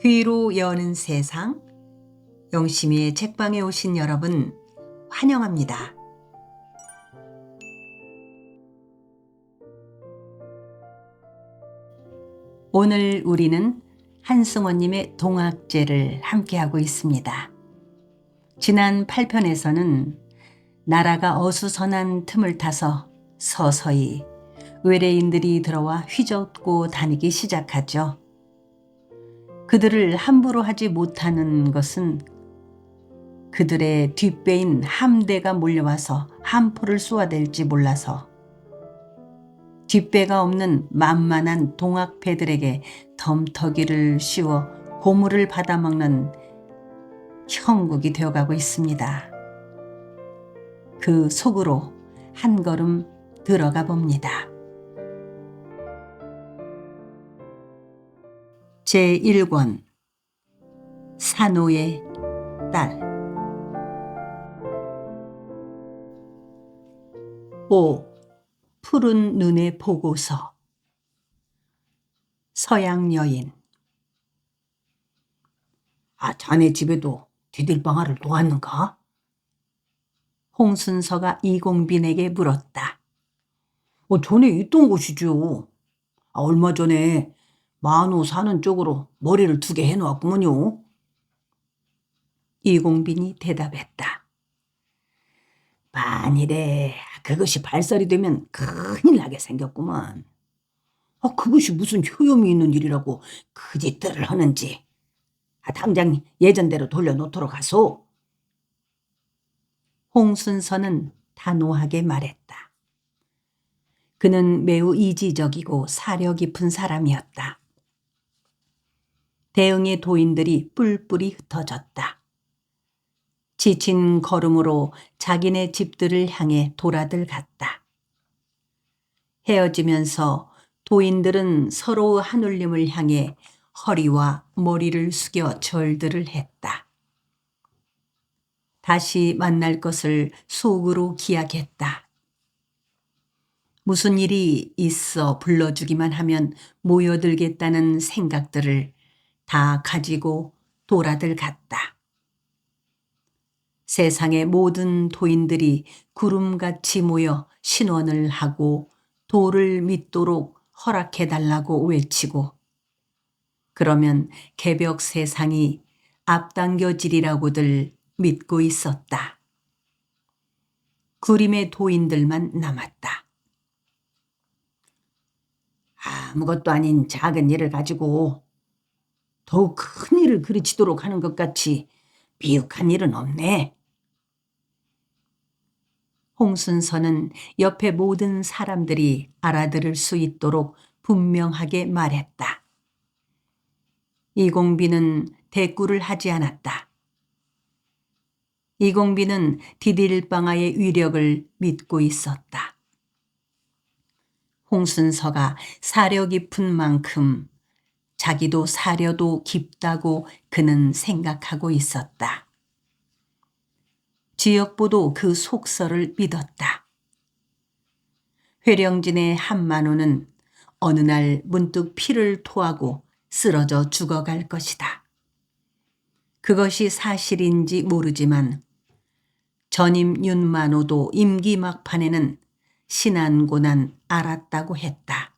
귀로 여는 세상, 영심이의 책방에 오신 여러분 환영합니다. 오늘 우리는 한승원님의 동학제를 함께하고 있습니다. 지난 8편에서는 나라가 어수선한 틈을 타서 서서히 외래인들이 들어와 휘젓고 다니기 시작하죠. 그들을 함부로 하지 못하는 것은 그들의 뒷배인 함대가 몰려와서 함포를 쏘아댈지 몰라서 뒷배가 없는 만만한 동학배들에게 덤터기를 씌워 고물을 받아먹는 형국이 되어가고 있습니다. 그 속으로 한 걸음 들어가 봅니다. 제1권 산호의 딸. 5. 푸른 눈의 보고서. 서양 여인. 자네 집에도 디딜방아를 놓았는가? 홍순서가 이공빈에게 물었다. 전에 있던 곳이죠. 얼마 전에 만호 사는 쪽으로 머리를 두게 해놓았구먼요. 이공빈이 대답했다. 만일에 그것이 발설이 되면 큰일 나게 생겼구먼. 그것이 무슨 효용이 있는 일이라고 그 짓들을 하는지. 당장 예전대로 돌려놓도록 하소. 홍순서는 단호하게 말했다. 그는 매우 이지적이고 사려 깊은 사람이었다. 대응의 도인들이 뿔뿔이 흩어졌다. 지친 걸음으로 자기네 집들을 향해 돌아들 갔다. 헤어지면서 도인들은 서로 하늘님을 향해 허리와 머리를 숙여 절들을 했다. 다시 만날 것을 속으로 기약했다. 무슨 일이 있어 불러주기만 하면 모여들겠다는 생각들을 다 가지고 돌아들 갔다. 세상의 모든 도인들이 구름같이 모여 신원을 하고 도를 믿도록 허락해달라고 외치고 그러면 개벽 세상이 앞당겨지리라고들 믿고 있었다. 구림의 도인들만 남았다. 아무것도 아닌 작은 일을 가지고 더욱 큰 일을 그르치도록 하는 것 같이 미혹한 일은 없네. 홍순서는 옆에 모든 사람들이 알아들을 수 있도록 분명하게 말했다. 이공빈은 대꾸를 하지 않았다. 이공빈은 디딜방아의 위력을 믿고 있었다. 홍순서가 사려 깊은 만큼 자기도 사려도 깊다고 그는 생각하고 있었다. 지역보도 그 속설을 믿었다. 회령진의 한만호는 어느 날 문득 피를 토하고 쓰러져 죽어갈 것이다. 그것이 사실인지 모르지만 전임 윤만호도 임기 막판에는 신안고난 알았다고 했다.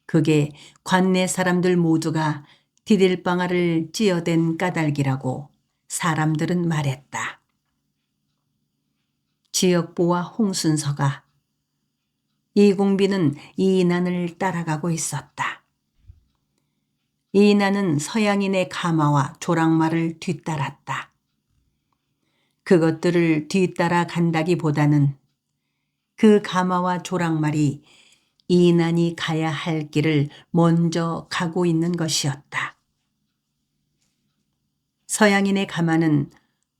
그게 관내 사람들 모두가 디딜방아를 찌어댄 까닭이라고 사람들은 말했다. 지역보와 홍순서가 이공빈은 이인안을 따라가고 있었다. 이인안은 서양인의 가마와 조랑말을 뒤따랐다. 그것들을 뒤따라 간다기보다는 그 가마와 조랑말이 이인안이 가야 할 길을 먼저 가고 있는 것이었다. 서양인의 가마는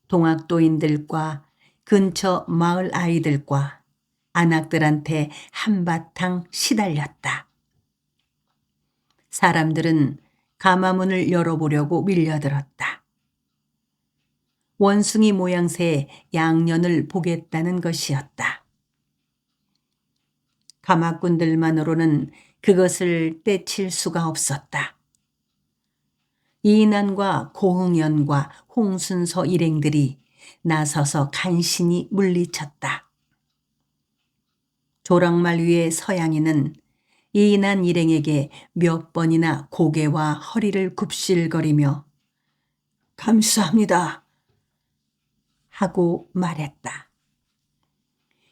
동학도인들과 근처 마을 아이들과 안악들한테 한바탕 시달렸다. 사람들은 가마문을 열어보려고 밀려들었다. 원숭이 모양새의 양년을 보겠다는 것이었다. 가마꾼들만으로는 그것을 떼칠 수가 없었다. 이인안과 고흥연과 홍순서 일행들이 나서서 간신히 물리쳤다. 조랑말 위에 서양인은 이인안 일행에게 몇 번이나 고개와 허리를 굽실거리며 감사합니다 하고 말했다.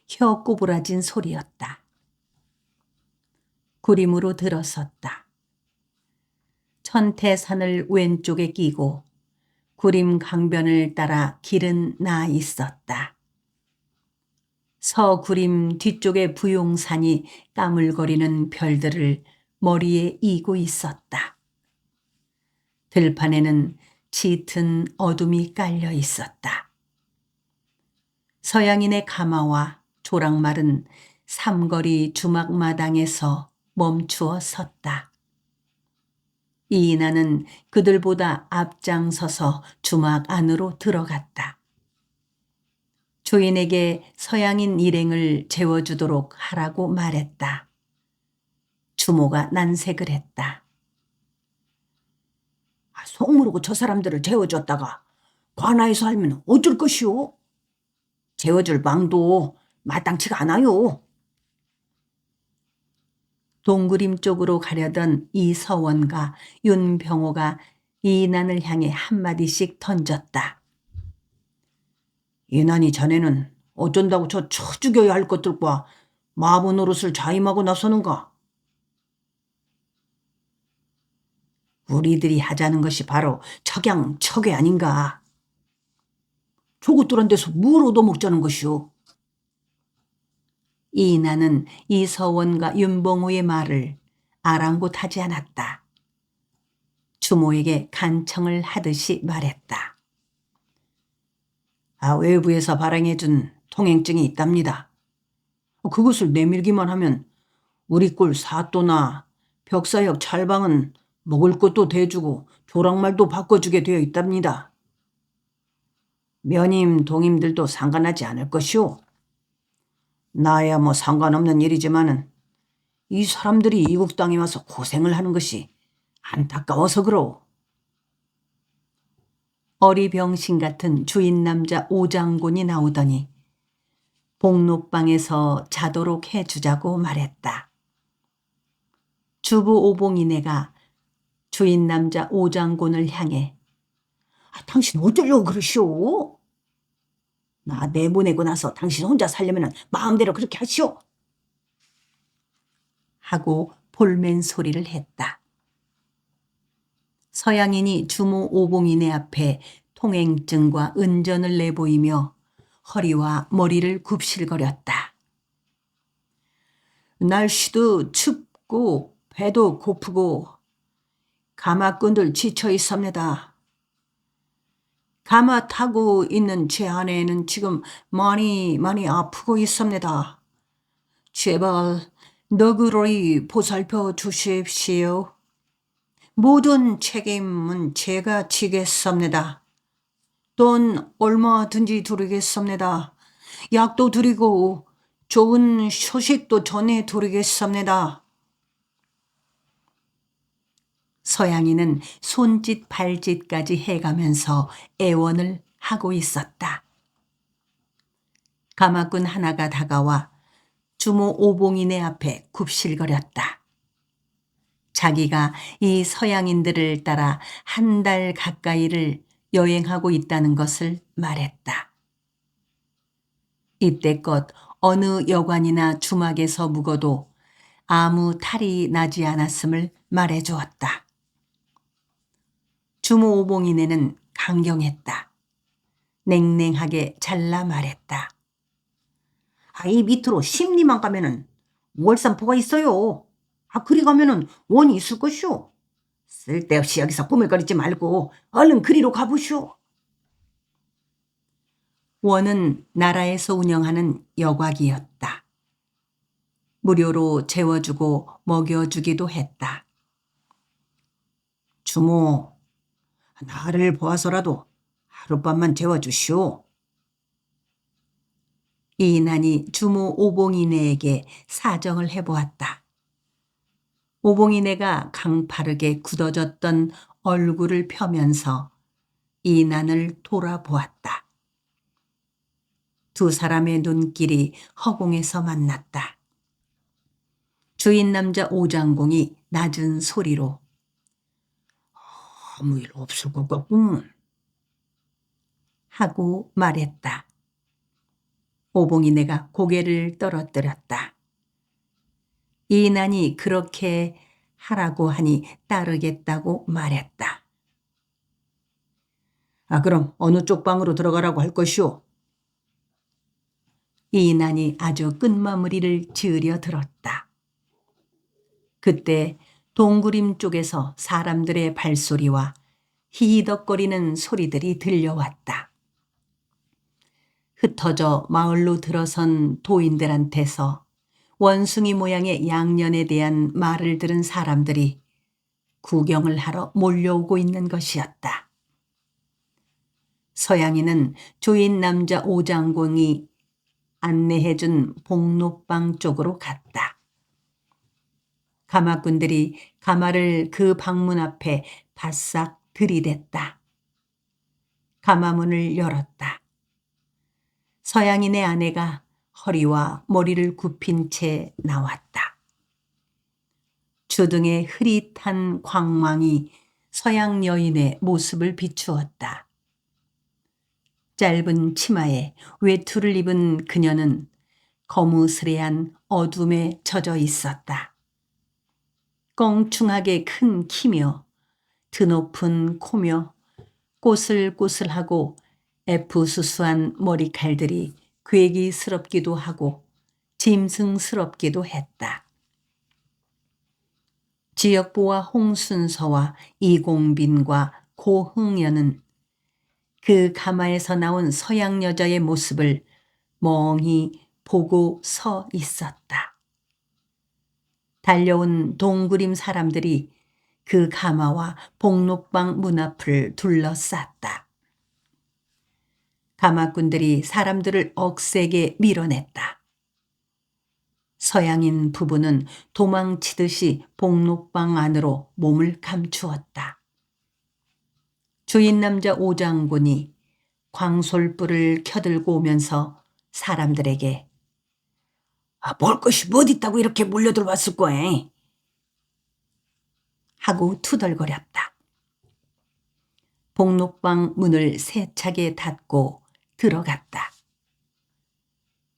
혀 꼬부라진 소리였다. 구림으로 들어섰다. 천태산을 왼쪽에 끼고 구림 강변을 따라 길은 나 있었다. 서구림 뒤쪽의 부용산이 까물거리는 별들을 머리에 이고 있었다. 들판에는 짙은 어둠이 깔려 있었다. 서양인의 가마와 조랑말은 삼거리 주막마당에서 멈추어 섰다. 이인아는 그들보다 앞장서서 주막 안으로 들어갔다. 주인에게 서양인 일행을 재워주도록 하라고 말했다. 주모가 난색을 했다. 속 모르고 저 사람들을 재워줬다가 관아에서 알면 어쩔 것이오? 재워줄 방도 마땅치가 않아요. 동그림 쪽으로 가려던 이서원과 윤병호가 이인안을 향해 한마디씩 던졌다. 이난이 자네는 어쩐다고 저 죽여야 할 것들과 마부 노릇을 자임하고 나서는가? 우리들이 하자는 것이 바로 척양척외 아닌가? 저것들한 데서 뭘 얻어먹자는 것이오? 이인아는 이서원과 윤봉우의 말을 아랑곳하지 않았다. 주모에게 간청을 하듯이 말했다. 외부에서 발행해준 통행증이 있답니다. 그것을 내밀기만 하면 우리 꼴 사또나 벽사역 찰방은 먹을 것도 대주고 조랑말도 바꿔주게 되어 있답니다. 면임 동임들도 상관하지 않을 것이오. 나야 뭐 상관없는 일이지만은 이 사람들이 이국 땅에 와서 고생을 하는 것이 안타까워서 그러. 어리병신 같은 주인 남자 오장곤이 나오더니 복록방에서 자도록 해주자고 말했다. 주부 오봉이네가 주인 남자 오장곤을 향해 당신 어쩌려고 그러시오? 나 내보내고 나서 당신 혼자 살려면 마음대로 그렇게 하시오. 하고 볼멘 소리를 했다. 서양인이 주모 오봉이네 앞에 통행증과 은전을 내보이며 허리와 머리를 굽실거렸다. 날씨도 춥고 배도 고프고 가마꾼들 지쳐 있습니다. 가마 타고 있는 제 아내는 지금 많이 아프고 있습니다. 제발 너그러이 보살펴 주십시오. 모든 책임은 제가 지겠습니다. 돈 얼마든지 드리겠습니다. 약도 드리고 좋은 소식도 전해드리겠습니다. 서양인은 손짓 발짓까지 해가면서 애원을 하고 있었다. 가마꾼 하나가 다가와 주모 오봉이네 앞에 굽실거렸다. 자기가 이 서양인들을 따라 한 달 가까이를 여행하고 있다는 것을 말했다. 이때껏 어느 여관이나 주막에서 묵어도 아무 탈이 나지 않았음을 말해주었다. 주모 오봉이네는 강경했다. 냉랭하게 잘라 말했다. 이 밑으로 심리만 가면은 월산포가 있어요. 그리 가면은 원이 있을 것이오. 쓸데없이 여기서 꾸물거리지 말고 얼른 그리로 가보시오. 원은 나라에서 운영하는 여곽이었다. 무료로 재워주고 먹여주기도 했다. 주모, 나를 보아서라도 하룻밤만 재워주시오. 이인안이 주모 오봉이네에게 사정을 해보았다. 오봉이네가 강파르게 굳어졌던 얼굴을 펴면서 이난을 돌아보았다. 두 사람의 눈길이 허공에서 만났다. 주인 남자 오장공이 낮은 소리로 아무 일 없을 것 같군 하고 말했다. 오봉이네가 고개를 떨어뜨렸다. 이난이 그렇게 하라고 하니 따르겠다고 말했다. 그럼 어느 쪽 방으로 들어가라고 할 것이오? 이난이 아주 끝마무리를 지으려 들었다. 그때 동굴임 쪽에서 사람들의 발소리와 히덕거리는 소리들이 들려왔다. 흩어져 마을로 들어선 도인들한테서 원숭이 모양의 양년에 대한 말을 들은 사람들이 구경을 하러 몰려오고 있는 것이었다. 서양이는 주인 남자 오장공이 안내해준 복록방 쪽으로 갔다. 가마꾼들이 가마를 그 방문 앞에 바싹 들이댔다. 가마문을 열었다. 서양인의 아내가 허리와 머리를 굽힌 채 나왔다. 주등의 흐릿한 광망이 서양 여인의 모습을 비추었다. 짧은 치마에 외투를 입은 그녀는 거무스레한 어둠에 젖어 있었다. 껑충하게 큰 키며 드높은 코며 꼬슬꼬슬하고 애프수수한 머리칼들이 괴기스럽기도 하고 짐승스럽기도 했다. 지역보와 홍순서와 이공빈과 고흥연은 그 가마에서 나온 서양 여자의 모습을 멍히 보고 서 있었다. 달려온 동그림 사람들이 그 가마와 복록방 문 앞을 둘러쌌다. 가마꾼들이 사람들을 억세게 밀어냈다. 서양인 부부는 도망치듯이 복록방 안으로 몸을 감추었다. 주인 남자 오장군이 광솔불을 켜들고 오면서 사람들에게 볼 것이 뭐 있다고 이렇게 몰려들어왔을 거에 하고 투덜거렸다. 복록방 문을 세차게 닫고 들어갔다.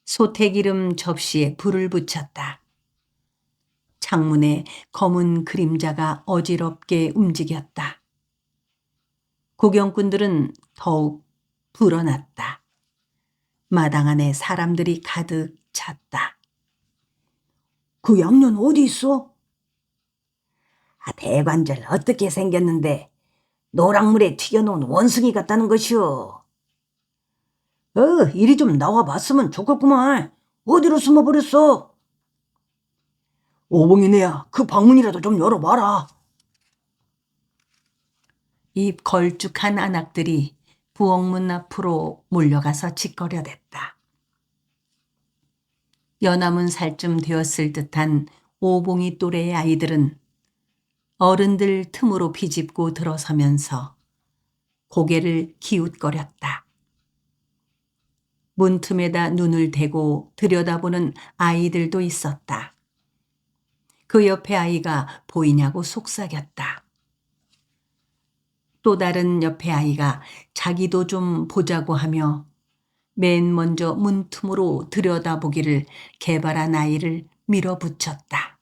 소태기름 접시에 불을 붙였다. 창문에 검은 그림자가 어지럽게 움직였다. 구경꾼들은 더욱 불어났다. 마당 안에 사람들이 가득 찼다. 그 양년 어디 있어? 대관절 어떻게 생겼는데 노랑물에 튀겨놓은 원숭이 같다는 것이오. 이리 좀 나와봤으면 좋겠구만. 어디로 숨어버렸어? 오봉이네야, 그 방문이라도 좀 열어봐라. 입 걸쭉한 안악들이 부엌문 앞으로 몰려가서 짓거려댔다. 연하문 살쯤 되었을 듯한 오봉이 또래의 아이들은 어른들 틈으로 비집고 들어서면서 고개를 기웃거렸다. 문틈에다 눈을 대고 들여다보는 아이들도 있었다. 그 옆에 아이가 보이냐고 속삭였다. 또 다른 옆에 아이가 자기도 좀 보자고 하며 맨 먼저 문틈으로 들여다보기를 개발한 아이를 밀어붙였다.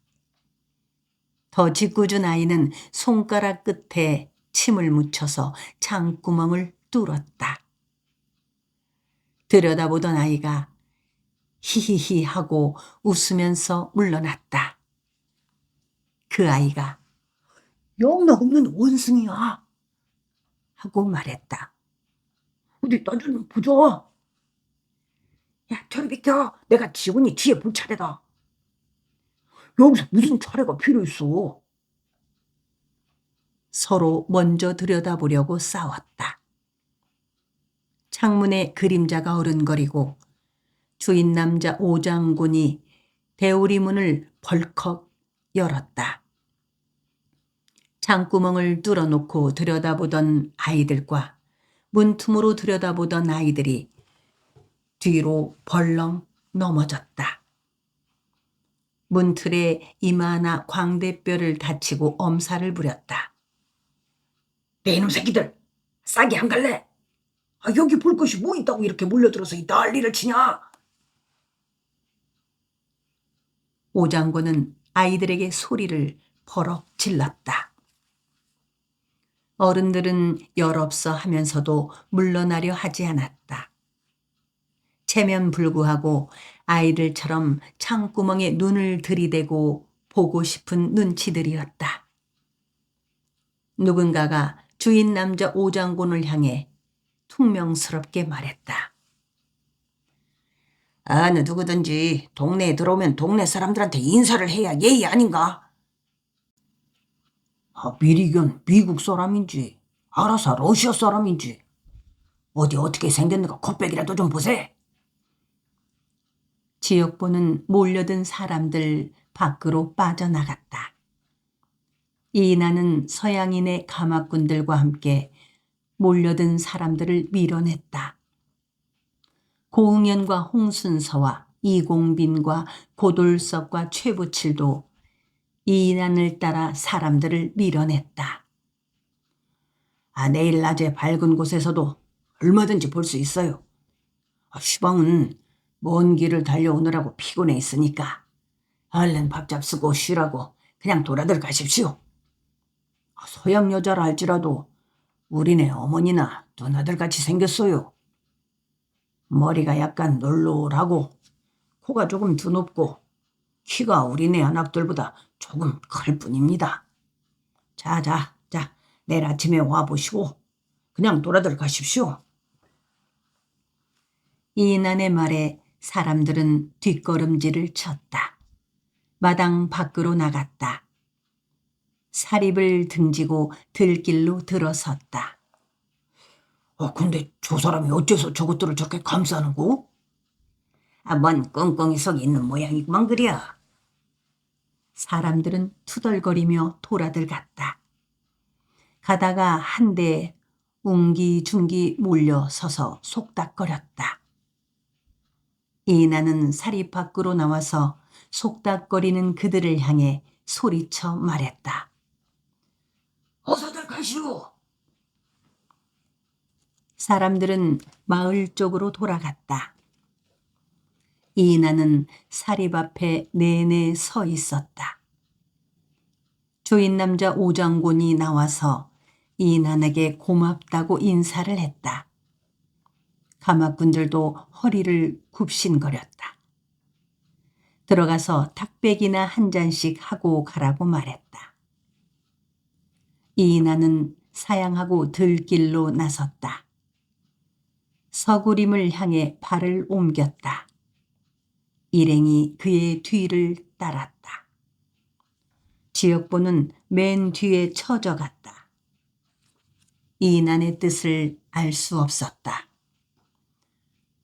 더 짓궂은 아이는 손가락 끝에 침을 묻혀서 창구멍을 뚫었다. 들여다보던 아이가 히히히 하고 웃으면서 물러났다. 그 아이가 영락 없는 원숭이야 하고 말했다. 어디 나 좀 보자. 야, 저리 비켜. 내가 지훈이 뒤에 볼 차례다. 여기서 무슨 차례가 필요 있어? 서로 먼저 들여다보려고 싸웠다. 창문에 그림자가 어른거리고 주인 남자 오장군이 대우리 문을 벌컥 열었다. 창구멍을 뚫어놓고 들여다보던 아이들과 문틈으로 들여다보던 아이들이 뒤로 벌렁 넘어졌다. 문틀에 이마나 광대뼈를 다치고 엄살을 부렸다. 내 이놈 새끼들, 싸게 안 갈래? 여기 볼 것이 뭐 있다고 이렇게 몰려들어서 이 난리를 치냐? 오장군은 아이들에게 소리를 버럭 질렀다. 어른들은 열없어 하면서도 물러나려 하지 않았다. 체면불구하고 아이들처럼 창구멍에 눈을 들이대고 보고 싶은 눈치들이었다. 누군가가 주인 남자 오장군을 향해 퉁명스럽게 말했다. 어느 누구든지 동네에 들어오면 동네 사람들한테 인사를 해야 예의 아닌가? 미리견 미국 사람인지 알아서 러시아 사람인지 어디 어떻게 생겼는가 콧배기라도 좀 보세. 지역보는 몰려든 사람들 밖으로 빠져나갔다. 이인하는 서양인의 가마꾼들과 함께 몰려든 사람들을 밀어냈다. 고흥연과 홍순서와 이공빈과 고돌석과 최부칠도 이인한을 따라 사람들을 밀어냈다. 내일 낮에 밝은 곳에서도 얼마든지 볼 수 있어요. 시방은 먼 길을 달려오느라고 피곤해 있으니까 얼른 밥 잡수고 쉬라고 그냥 돌아들 가십시오. 서양 여자라 할지라도 우리네 어머니나 누나들 같이 생겼어요. 머리가 약간 널널하고 코가 조금 드높고 키가 우리네 아낙들보다 조금 클 뿐입니다. 자, 내일 아침에 와보시고 그냥 돌아들 가십시오. 이인한의 말에 사람들은 뒷걸음질을 쳤다. 마당 밖으로 나갔다. 사립을 등지고 들길로 들어섰다. 근데 저 사람이 어째서 저것들을 저렇게 감싸는고? 뭔 꽁꽁이 속에 있는 모양이구만 그려. 사람들은 투덜거리며 돌아들갔다. 가다가 한데 웅기중기 몰려 서서 속닥거렸다. 이인하는 사립 밖으로 나와서 속닥거리는 그들을 향해 소리쳐 말했다. 어서들 가시오. 사람들은 마을 쪽으로 돌아갔다. 이인하는 사립 앞에 내내 서 있었다. 주인 남자 오장군이 나와서 이인한에게 고맙다고 인사를 했다. 가마꾼들도 허리를 굽신거렸다. 들어가서 탁백이나 한 잔씩 하고 가라고 말했다. 이인하는 사양하고 들길로 나섰다. 서구림을 향해 발을 옮겼다. 일행이 그의 뒤를 따랐다. 지역보는 맨 뒤에 처져갔다. 이인한의 뜻을 알 수 없었다.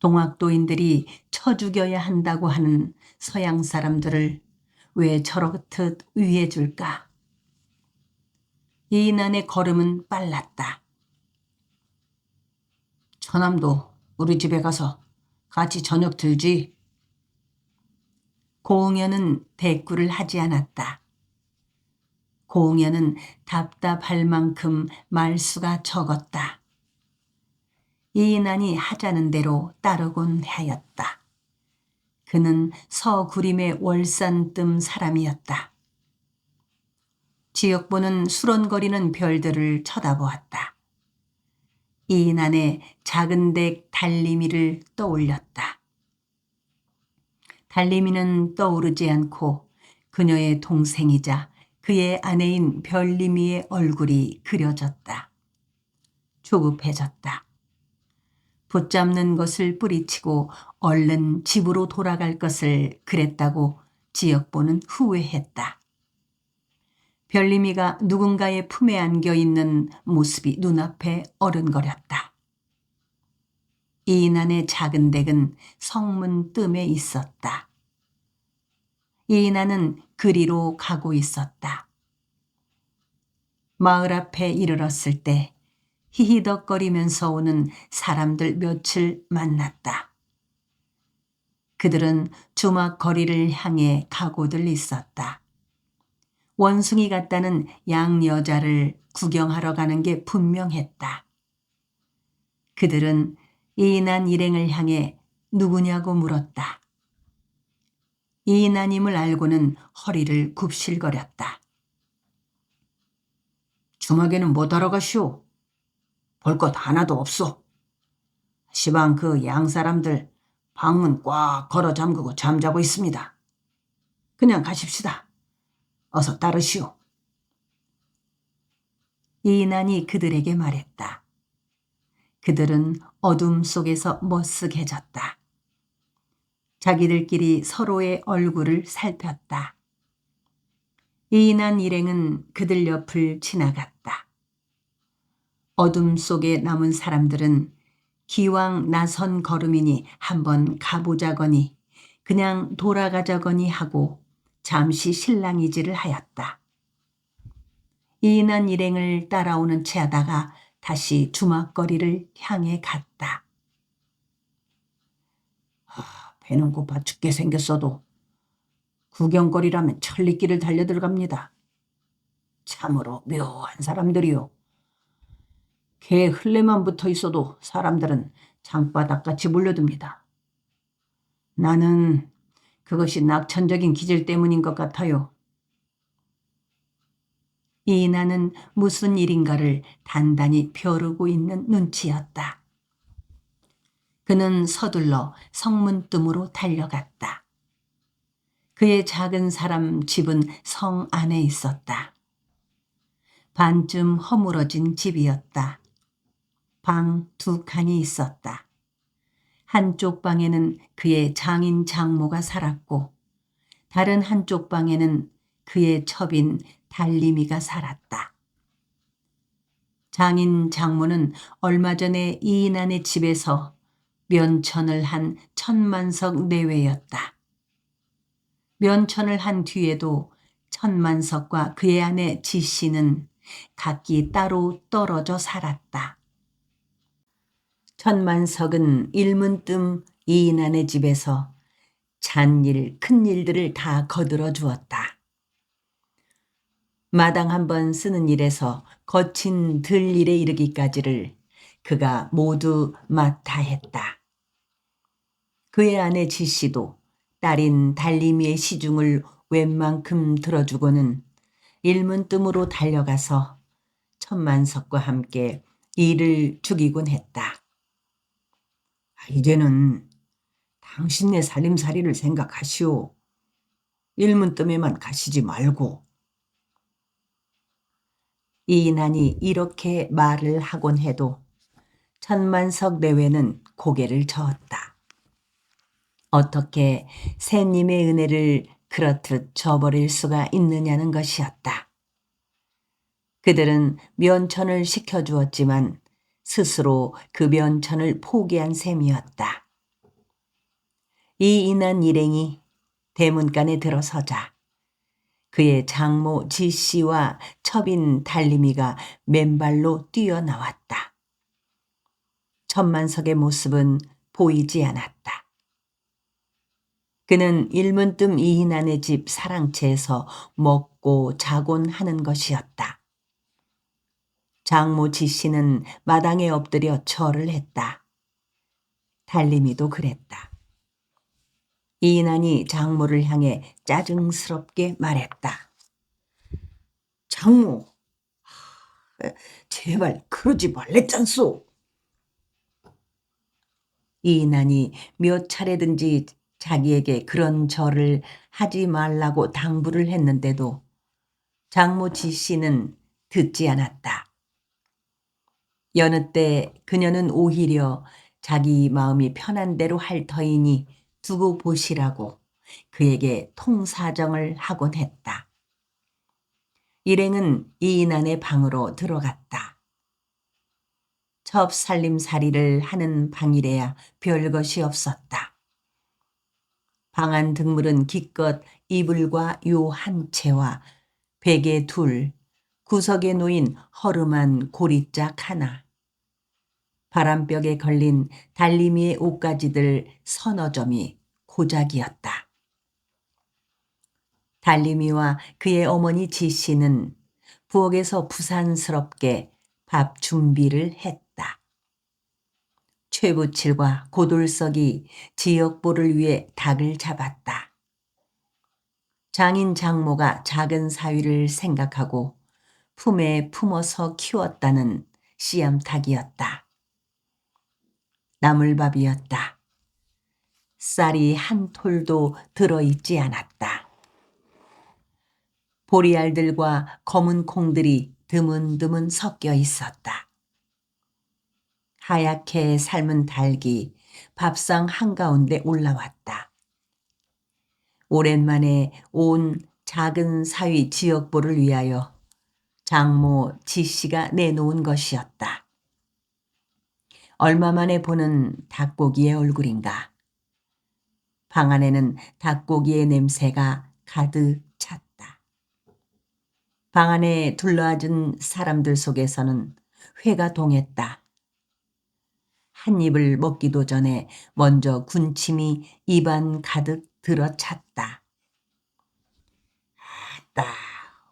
동학도인들이 쳐 죽여야 한다고 하는 서양 사람들을 왜 저렇듯 위해 줄까? 이인한의 걸음은 빨랐다. 처남도 우리 집에 가서 같이 저녁 들지. 고흥연은 대꾸를 하지 않았다. 고흥연은 답답할 만큼 말수가 적었다. 이인한이 하자는 대로 따르곤 하였다. 그는 서구림의 월산뜸 사람이었다. 지역보는 수런거리는 별들을 쳐다보았다. 이인한의 작은 댁 달림이를 떠올렸다. 달림이는 떠오르지 않고 그녀의 동생이자 그의 아내인 별림이의 얼굴이 그려졌다. 조급해졌다. 붙잡는 것을 뿌리치고 얼른 집으로 돌아갈 것을 그랬다고 지역보는 후회했다. 별림이가 누군가의 품에 안겨 있는 모습이 눈앞에 어른거렸다. 이인한의 작은 댁은 성문 뜸에 있었다. 이인한은 그리로 가고 있었다. 마을 앞에 이르렀을 때 히히덕거리면서 오는 사람들 몇을 만났다. 그들은 주막거리를 향해 가고들 있었다. 원숭이 같다는 양여자를 구경하러 가는 게 분명했다. 그들은 이인한 일행을 향해 누구냐고 물었다. 이인하님을 알고는 허리를 굽실거렸다. 주막에는 못 하러 가시오. 볼 것 하나도 없소. 시방 그 양사람들 방문 꽉 걸어 잠그고 잠자고 있습니다. 그냥 가십시다. 어서 따르시오. 이인한이 그들에게 말했다. 그들은 어둠 속에서 머쓱해졌다. 자기들끼리 서로의 얼굴을 살폈다. 이인한 일행은 그들 옆을 지나갔다. 어둠 속에 남은 사람들은 기왕 나선 걸음이니 한번 가보자거니 그냥 돌아가자거니 하고 잠시 실랑이질을 하였다. 이인한 일행을 따라오는 채하다가 다시 주막거리를 향해 갔다. 배는 고파 죽게 생겼어도 구경거리라면 천리길을 달려 들어갑니다. 참으로 묘한 사람들이요. 개 흘레만 붙어 있어도 사람들은 장바닥같이 몰려듭니다. 나는 그것이 낙천적인 기질 때문인 것 같아요. 이인하는 무슨 일인가를 단단히 벼르고 있는 눈치였다. 그는 서둘러 성문뜸으로 달려갔다. 그의 작은 사람 집은 성 안에 있었다. 반쯤 허물어진 집이었다. 방 2칸이 있었다. 한쪽 방에는 그의 장인 장모가 살았고 다른 한쪽 방에는 그의 첩인 달림이가 살았다. 장인 장모는 얼마 전에 이인한의 집에서 면천을 한 천만석 내외였다. 면천을 한 뒤에도 천만석과 그의 아내 지씨는 각기 따로 떨어져 살았다. 천만석은 일문뜸 이인한의 집에서 잔일, 큰일들을 다 거들어 주었다. 마당 한번 쓰는 일에서 거친 들일에 이르기까지를 그가 모두 맡아 했다. 그의 아내 지씨도 딸인 달림이의 시중을 웬만큼 들어주고는 일문뜸으로 달려가서 천만석과 함께 일을 죽이곤 했다. 이제는 당신네 살림살이를 생각하시오. 일문뜸에만 가시지 말고. 이인한이 이렇게 말을 하곤 해도 천만석 내외는 고개를 저었다. 어떻게 새님의 은혜를 그렇듯 저버릴 수가 있느냐는 것이었다. 그들은 면천을 시켜주었지만 스스로 그 면천을 포기한 셈이었다. 이인한 일행이 대문간에 들어서자 그의 장모 지씨와 첩인 달림이가 맨발로 뛰어나왔다. 천만석의 모습은 보이지 않았다. 그는 일문뜸 이인한의 집 사랑채에서 먹고 자곤 하는 것이었다. 장모 지씨는 마당에 엎드려 절을 했다. 달림이도 그랬다. 이인한이 장모를 향해 짜증스럽게 말했다. 장모, 제발 그러지 말랬잖소. 이인한이 몇 차례든지 자기에게 그런 절을 하지 말라고 당부를 했는데도 장모 지씨는 듣지 않았다. 여느 때 그녀는 오히려 자기 마음이 편한 대로 할 터이니 두고 보시라고 그에게 통사정을 하곤 했다. 일행은 이인한의 방으로 들어갔다. 첩살림살이를 하는 방이래야 별것이 없었다. 방 안 등물은 기껏 이불과 요 한 채와 베개 2, 구석에 놓인 허름한 고리짝 하나. 바람벽에 걸린 달림이의 옷가지들 서너 점이 고작이었다. 달림이와 그의 어머니 지씨는 부엌에서 부산스럽게 밥 준비를 했다. 최부칠과 고돌석이 지역보를 위해 닭을 잡았다. 장인 장모가 작은 사위를 생각하고 품에 품어서 키웠다는 씨암탉이었다. 나물밥이었다. 쌀이 한 톨도 들어있지 않았다. 보리알들과 검은 콩들이 드문드문 섞여 있었다. 하얗게 삶은 닭이 밥상 한가운데 올라왔다. 오랜만에 온 작은 사위 지역보를 위하여 장모 지씨가 내놓은 것이었다. 얼마 만에 보는 닭고기의 얼굴인가. 방 안에는 닭고기의 냄새가 가득 찼다. 방 안에 둘러앉은 사람들 속에서는 회가 동했다. 한 입을 먹기도 전에 먼저 군침이 입안 가득 들어찼다. 아따,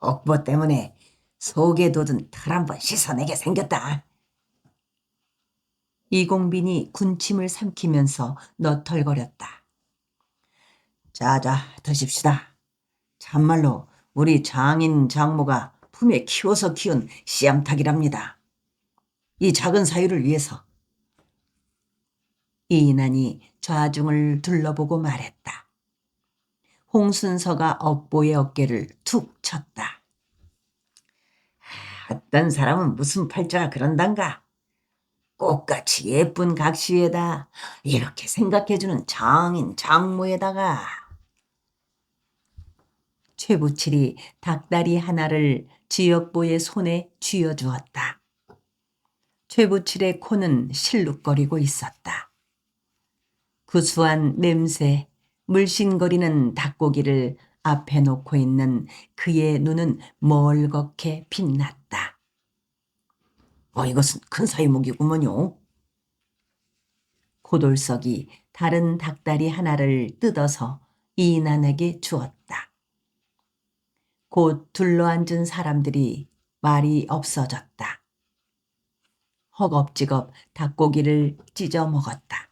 옥보 때문에 속에 돋은 털 한 번 씻어내게 생겼다. 이공빈이 군침을 삼키면서 너털거렸다. 자자, 드십시다. 참말로 우리 장인 장모가 품에 키워서 키운 씨암탉이랍니다. 이 작은 사유를 위해서. 이인환이 좌중을 둘러보고 말했다. 홍순서가 옥보의 어깨를 툭 쳤다. 어떤 사람은 무슨 팔자가 그런단가. 꽃같이 예쁜 각시에다 이렇게 생각해주는 장인 장모에다가. 최부칠이 닭다리 하나를 지역보의 손에 쥐어주었다. 최부칠의 코는 실룩거리고 있었다. 구수한 냄새, 물씬거리는 닭고기를 앞에 놓고 있는 그의 눈은 멀겋게 빛났다. 이것은 큰 사이목이구먼요. 고돌석이 다른 닭다리 하나를 뜯어서 이인환에게 주었다. 곧 둘러앉은 사람들이 말이 없어졌다. 허겁지겁 닭고기를 찢어 먹었다.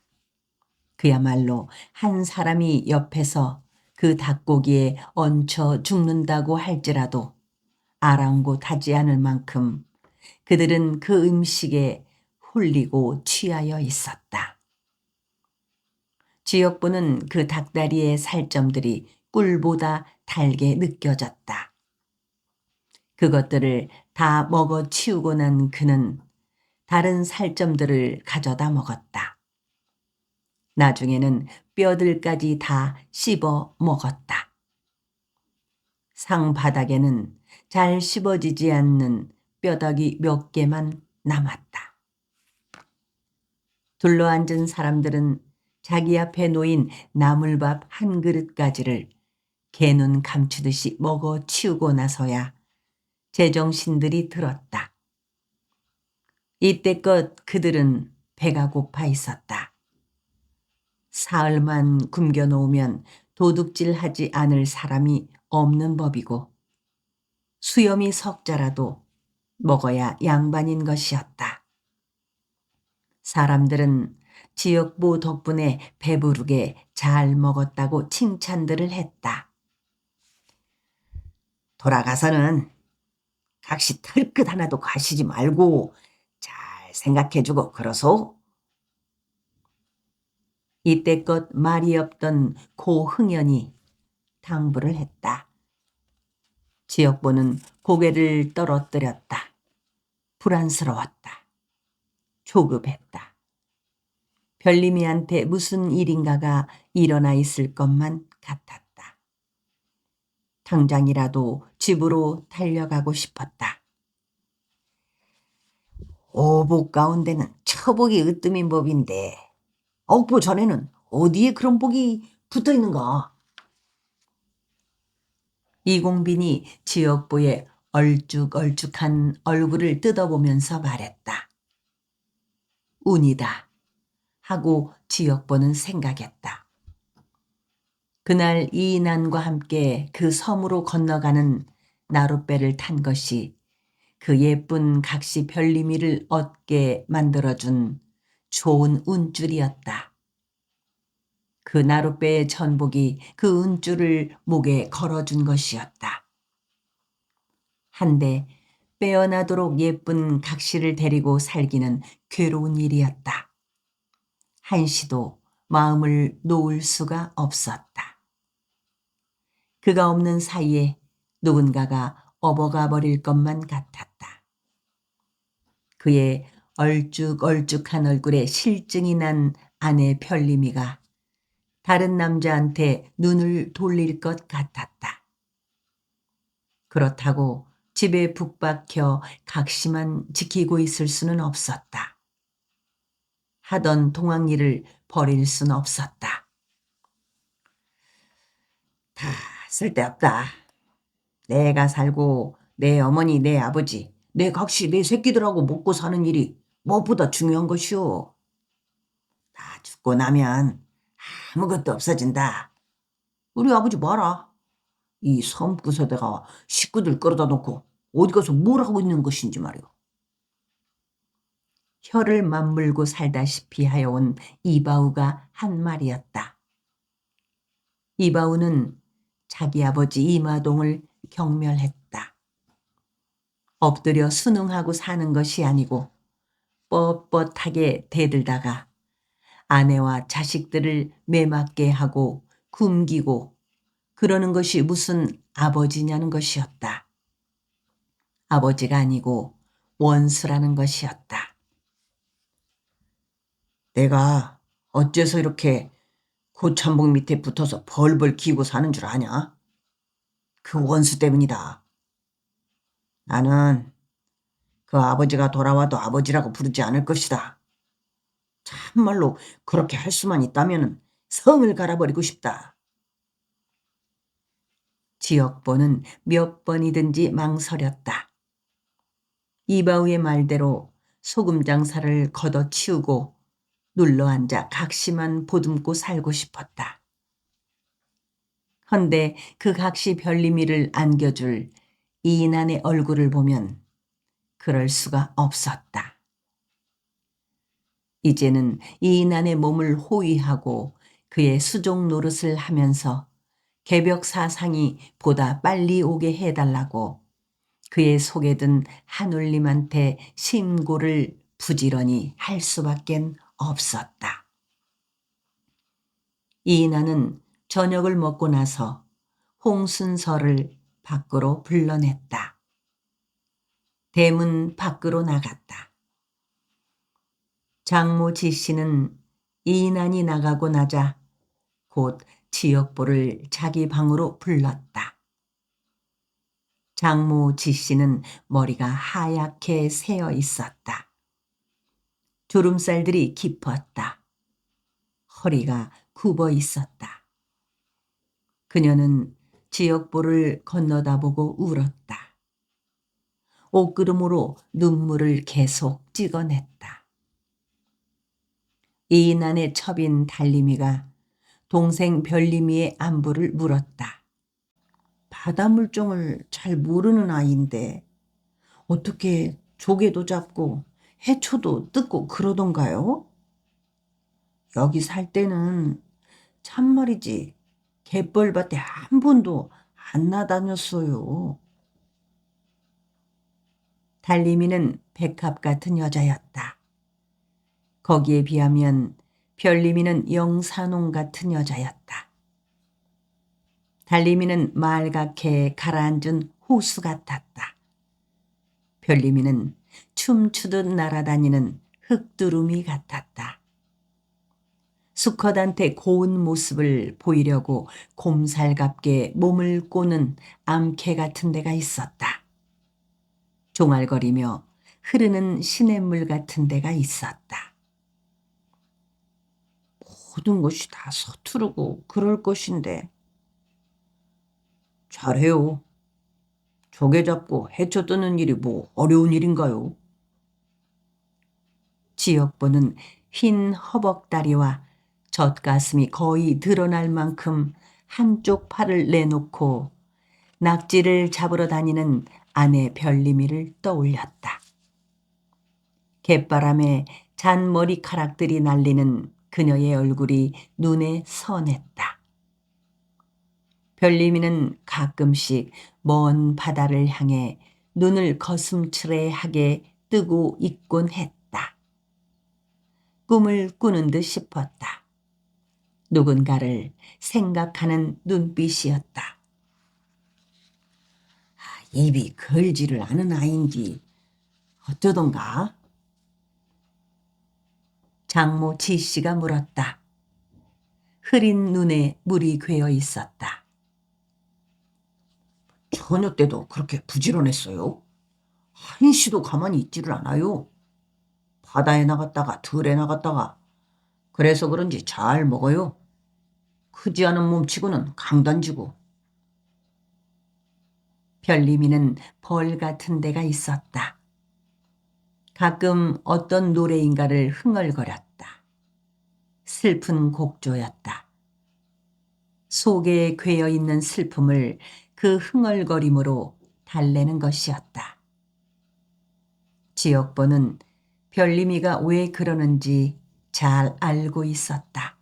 그야말로 한 사람이 옆에서 그 닭고기에 얹혀 죽는다고 할지라도 아랑곳하지 않을 만큼 그들은 그 음식에 홀리고 취하여 있었다. 지역부는 그 닭다리의 살점들이 꿀보다 달게 느껴졌다. 그것들을 다 먹어 치우고 난 그는 다른 살점들을 가져다 먹었다. 나중에는 뼈들까지 다 씹어 먹었다. 상 바닥에는 잘 씹어지지 않는 뼈다귀 몇 개만 남았다. 둘러앉은 사람들은 자기 앞에 놓인 나물밥 한 그릇까지를 개눈 감추듯이 먹어 치우고 나서야 제정신들이 들었다. 이때껏 그들은 배가 고파 있었다. 사흘만 굶겨놓으면 도둑질하지 않을 사람이 없는 법이고 수염이 석자라도 먹어야 양반인 것이었다. 사람들은 지역보 덕분에 배부르게 잘 먹었다고 칭찬들을 했다. 돌아가서는 각시 털끝 하나도 가시지 말고 잘 생각해주고 그러소. 이때껏 말이 없던 고흥연이 당부를 했다. 지역보는 고개를 떨어뜨렸다. 불안스러웠다. 조급했다. 별님이한테 무슨 일인가가 일어나 있을 것만 같았다. 당장이라도 집으로 달려가고 싶었다. 오복 가운데는 처복이 으뜸인 법인데 옥보 전에는 어디에 그런 복이 붙어 있는가? 이공빈이 지역보의 얼쭉얼쭉한 얼굴을 뜯어보면서 말했다. 운이다 하고 지역보는 생각했다. 그날 이인안과 함께 그 섬으로 건너가는 나룻배를 탄 것이 그 예쁜 각시 별림이를 얻게 만들어준 좋은 운줄이었다. 그 나룻배의 전복이 그 운줄을 목에 걸어준 것이었다. 한데 빼어나도록 예쁜 각시를 데리고 살기는 괴로운 일이었다. 한시도 마음을 놓을 수가 없었다. 그가 없는 사이에 누군가가 업어가 버릴 것만 같았다. 그의 얼쭉얼쭉한 얼굴에 실증이 난 아내 별림이가 다른 남자한테 눈을 돌릴 것 같았다. 그렇다고 집에 북박혀 각시만 지키고 있을 수는 없었다. 하던 동학일을 버릴 수는 없었다. 다 쓸데없다. 내가 살고 내 어머니, 내 아버지, 내 각시, 내 새끼들하고 먹고 사는 일이 무엇보다 중요한 것이오. 다 죽고 나면 아무것도 없어진다. 우리 아버지 봐라. 이 섬구석에다가 식구들 끌어다 놓고 어디 가서 뭘 하고 있는 것인지 말이오. 혀를 맞물고 살다시피 하여온 이바우가 한 말이었다. 이바우는 자기 아버지 이마동을 경멸했다. 엎드려 순응하고 사는 것이 아니고 뻣뻣하게 대들다가 아내와 자식들을 매맞게 하고 굶기고 그러는 것이 무슨 아버지냐는 것이었다. 아버지가 아니고 원수라는 것이었다. 내가 어째서 이렇게 고참복 밑에 붙어서 벌벌 기고 사는 줄 아냐? 그 원수 때문이다. 나는 그 아버지가 돌아와도 아버지라고 부르지 않을 것이다. 참말로 그렇게 할 수만 있다면 성을 갈아버리고 싶다. 지역보는 몇 번이든지 망설였다. 이바우의 말대로 소금 장사를 걷어치우고 눌러앉아 각시만 보듬고 살고 싶었다. 헌데 그 각시 별림이를 안겨줄 이인안의 얼굴을 보면 그럴 수가 없었다. 이제는 이인안의 몸을 호위하고 그의 수종 노릇을 하면서 개벽 사상이 보다 빨리 오게 해달라고 그의 속에 든 한울림한테 심고를 부지런히 할 수밖엔 없었다. 이인아는 저녁을 먹고 나서 홍순서를 밖으로 불러냈다. 대문 밖으로 나갔다. 장모 지씨는 이인안이 나가고 나자 곧 지역보를 자기 방으로 불렀다. 장모 지씨는 머리가 하얗게 새어 있었다. 주름살들이 깊었다. 허리가 굽어 있었다. 그녀는 지역보를 건너다보고 울었다. 옷구름으로 눈물을 계속 찍어냈다. 이인안의 첩인 달림이가 동생 별림이의 안부를 물었다. 바다물정을 잘 모르는 아이인데 어떻게 조개도 잡고 해초도 뜯고 그러던가요? 여기 살 때는 참말이지 갯벌밭에 한 번도 안 나다녔어요. 달림이는 백합 같은 여자였다. 거기에 비하면 별림이는 영산홍 같은 여자였다. 달림이는 말갛게 가라앉은 호수 같았다. 별림이는 춤추듯 날아다니는 흙두루미 같았다. 수컷한테 고운 모습을 보이려고 곰살갑게 몸을 꼬는 암캐 같은 데가 있었다. 종알거리며 흐르는 시냇물 같은 데가 있었다. 모든 것이 다 서투르고 그럴 것인데 잘해요. 조개 잡고 해쳐 뜨는 일이 뭐 어려운 일인가요? 지역보는 흰 허벅다리와 젖가슴이 거의 드러날 만큼 한쪽 팔을 내놓고 낙지를 잡으러 다니는 아내 별림이를 떠올렸다. 갯바람에 잔머리카락들이 날리는 그녀의 얼굴이 눈에 선했다. 별림이는 가끔씩 먼 바다를 향해 눈을 거슴츠레하게 뜨고 있곤 했다. 꿈을 꾸는 듯 싶었다. 누군가를 생각하는 눈빛이었다. 입이 걸지를 않은 아인지 어쩌던가? 장모 지씨가 물었다. 흐린 눈에 물이 괴어 있었다. 저녁 때도 그렇게 부지런했어요? 한시도 가만히 있지를 않아요. 바다에 나갔다가 들에 나갔다가 그래서 그런지 잘 먹어요. 크지 않은 몸치고는 강단지고. 별림이는 벌 같은 데가 있었다. 가끔 어떤 노래인가를 흥얼거렸다. 슬픈 곡조였다. 속에 괴어있는 슬픔을 그 흥얼거림으로 달래는 것이었다. 지역보는 별림이가 왜 그러는지 잘 알고 있었다.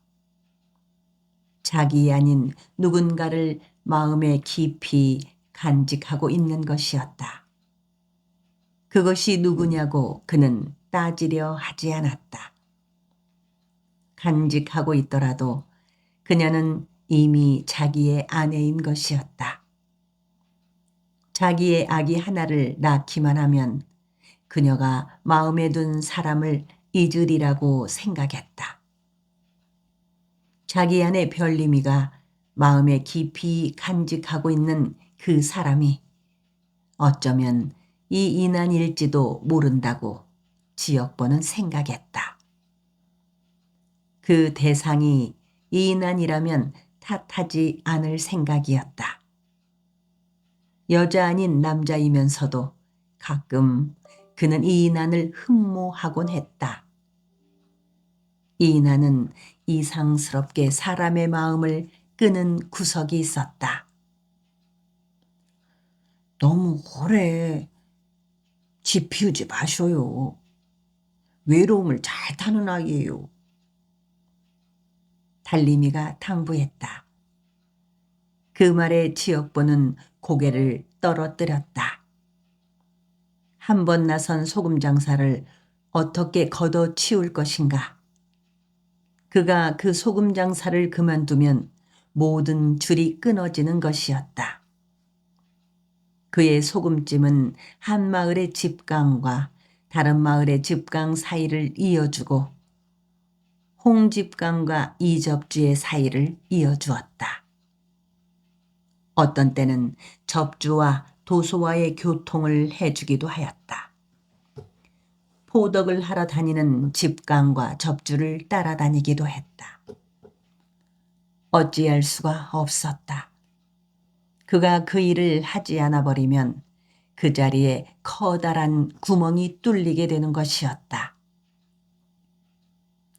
자기 아닌 누군가를 마음에 깊이 간직하고 있는 것이었다. 그것이 누구냐고 그는 따지려 하지 않았다. 간직하고 있더라도 그녀는 이미 자기의 아내인 것이었다. 자기의 아기 하나를 낳기만 하면 그녀가 마음에 둔 사람을 잊으리라고 생각했다. 자기 아내 별림이가 마음에 깊이 간직하고 있는 그 사람이 어쩌면 이 이난일지도 모른다고 지역보는 생각했다. 그 대상이 이난이라면 탓하지 않을 생각이었다. 여자 아닌 남자이면서도 가끔 그는 이난을 흠모하곤 했다. 이난은 이상스럽게 사람의 마음을 끄는 구석이 있었다. 너무 오래 집 피우지 마셔요. 외로움을 잘 타는 아이예요. 달림이가 당부했다. 그 말에 지역보는 고개를 떨어뜨렸다. 한 번 나선 소금 장사를 어떻게 걷어치울 것인가. 그가 그 소금 장사를 그만두면 모든 줄이 끊어지는 것이었다. 그의 소금찜은 한 마을의 집강과 다른 마을의 집강 사이를 이어주고 홍집강과 이접주의 사이를 이어주었다. 어떤 때는 접주와 도소와의 교통을 해주기도 하였다. 포덕을 하러 다니는 집강과 접주를 따라다니기도 했다. 어찌할 수가 없었다. 그가 그 일을 하지 않아 버리면 그 자리에 커다란 구멍이 뚫리게 되는 것이었다.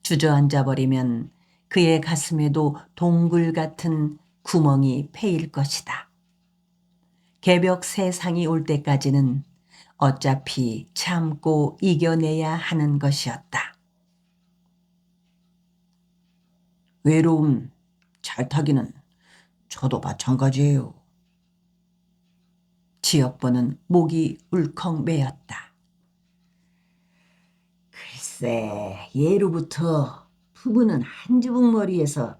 주저앉아 버리면 그의 가슴에도 동굴 같은 구멍이 패일 것이다. 개벽 세상이 올 때까지는 어차피 참고 이겨내야 하는 것이었다. 외로움 잘 타기는 저도 마찬가지예요. 지역보는 목이 울컥 메었다. 글쎄, 예로부터 부부는 한 지붕머리에서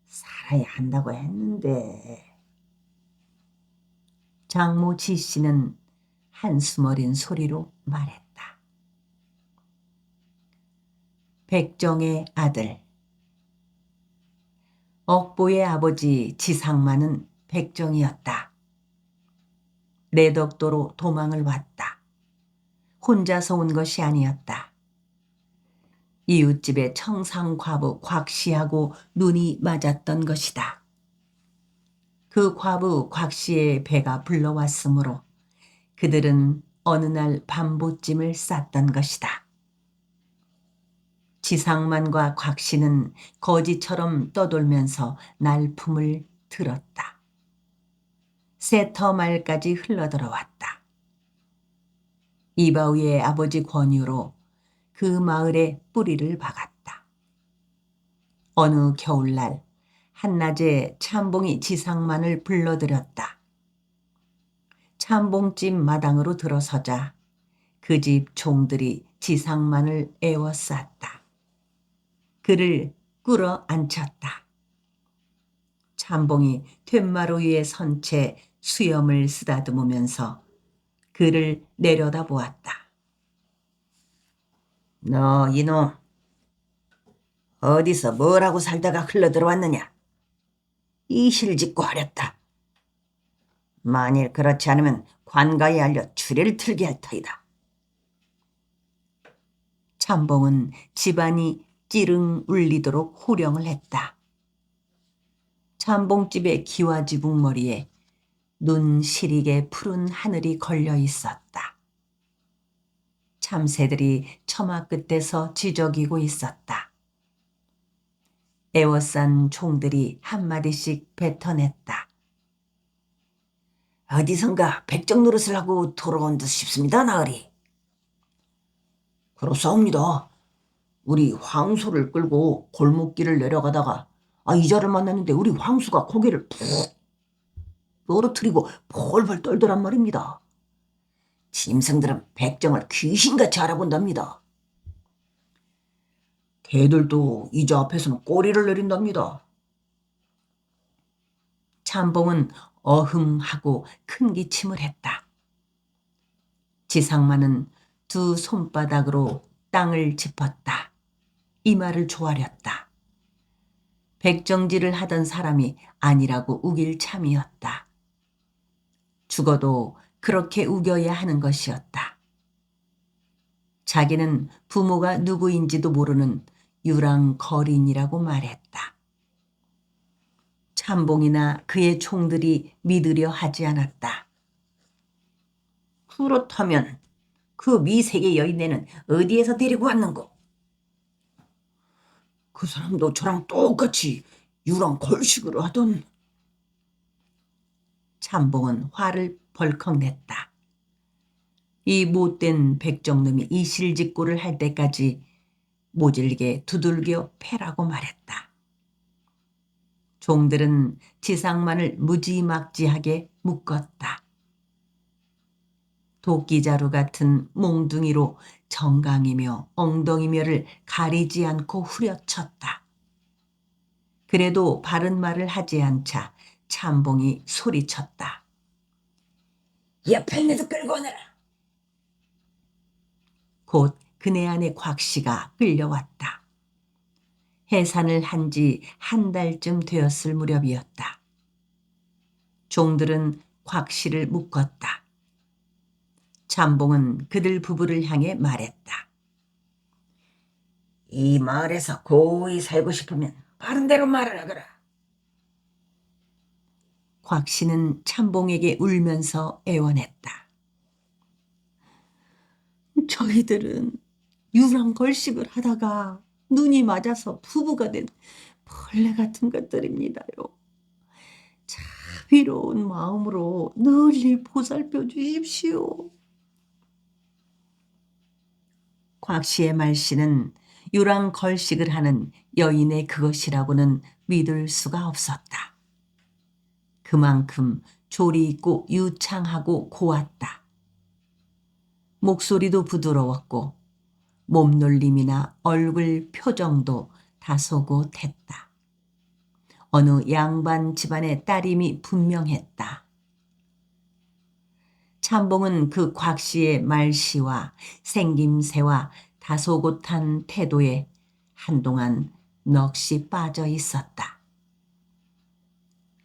살아야 한다고 했는데. 장모 지씨는 한숨 어린 소리로 말했다. 백정의 아들. 억보의 아버지 지상만은 백정이었다. 내덕도로 도망을 왔다. 혼자서 온 것이 아니었다. 이웃집의 청상과부 곽씨하고 눈이 맞았던 것이다. 그 과부 곽씨의 배가 불러왔으므로 그들은 어느 날 밤보찜을 쌌던 것이다. 지상만과 곽씨는 거지처럼 떠돌면서 날품을 들었다. 세터 말까지 흘러들어왔다. 이바우의 아버지 권유로 그 마을에 뿌리를 박았다. 어느 겨울날 한낮에 참봉이 지상만을 불러들였다. 참봉집 마당으로 들어서자 그 집 종들이 지상만을 애워쌌다. 그를 꿇어 앉혔다. 참봉이 툇마루 위에 선 채 수염을 쓰다듬으면서 그를 내려다보았다. 너 이놈, 어디서 뭐라고 살다가 흘러들어왔느냐? 이실 짓고 하렸다. 만일 그렇지 않으면 관가에 알려 추리를 틀게 할 터이다. 참봉은 집안이 찌릉 울리도록 호령을 했다. 참봉집의 기와지붕 머리에 눈 시리게 푸른 하늘이 걸려 있었다. 참새들이 처마 끝에서 지저귀고 있었다. 애워싼 종들이 한마디씩 뱉어냈다. 어디선가 백정 노릇을 하고 돌아온 듯 싶습니다, 나으리. 그렇사옵니다. 우리 황소를 끌고 골목길을 내려가다가 이자를 만났는데 우리 황소가 고개를 푹 떨어뜨리고 펄펄 떨더란 말입니다. 짐승들은 백정을 귀신같이 알아본답니다. 개들도 이자 앞에서는 꼬리를 내린답니다. 참봉은 어흠하고 큰 기침을 했다. 지상만은 두 손바닥으로 땅을 짚었다. 이마를 조아렸다. 백정질을 하던 사람이 아니라고 우길 참이었다. 죽어도 그렇게 우겨야 하는 것이었다. 자기는 부모가 누구인지도 모르는 유랑거린이라고 말했다. 참봉이나 그의 총들이 믿으려 하지 않았다. 그렇다면 그 미세계 여인네는 어디에서 데리고 왔는고? 그 사람도 저랑 똑같이 유랑 걸식으로 하던. 참봉은 화를 벌컥 냈다. 이 못된 백정놈이 이실직고를 할 때까지 모질게 두들겨 패라고 말했다. 종들은 지상만을 무지막지하게 묶었다. 도끼자루 같은 몽둥이로 정강이며 엉덩이며를 가리지 않고 후려쳤다. 그래도 바른 말을 하지 않자 참봉이 소리쳤다. 옆에 내도 끌고 오너라. 곧 그네 안에 곽씨가 끌려왔다. 해산을 한 지 한 달쯤 되었을 무렵이었다. 종들은 곽씨를 묶었다. 참봉은 그들 부부를 향해 말했다. 이 마을에서 고이 살고 싶으면 바른 대로 말을 하거라. 곽씨는 참봉에게 울면서 애원했다. 저희들은 유랑걸식을 하다가 눈이 맞아서 부부가 된 벌레 같은 것들입니다요. 자비로운 마음으로 늘 보살펴 주십시오. 곽씨의 말씨는 유랑걸식을 하는 여인의 그것이라고는 믿을 수가 없었다. 그만큼 조리 있고 유창하고 고왔다. 목소리도 부드러웠고 몸놀림이나 얼굴 표정도 다소곳했다. 어느 양반 집안의 딸임이 분명했다. 참봉은 그 곽씨의 말씨와 생김새와 다소곳한 태도에 한동안 넋이 빠져 있었다.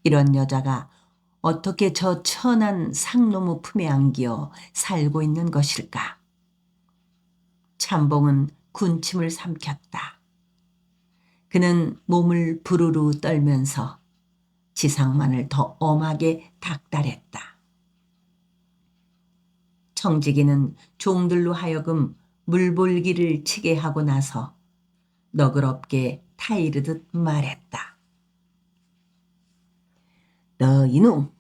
이런 여자가 어떻게 저 천한 상놈의 품에 안기어 살고 있는 것일까? 참봉은 군침을 삼켰다. 그는 몸을 부르르 떨면서 지상만을 더 엄하게 닥달했다. 청지기는 종들로 하여금 물볼기를 치게 하고 나서 너그럽게 타이르듯 말했다. 너 이놈,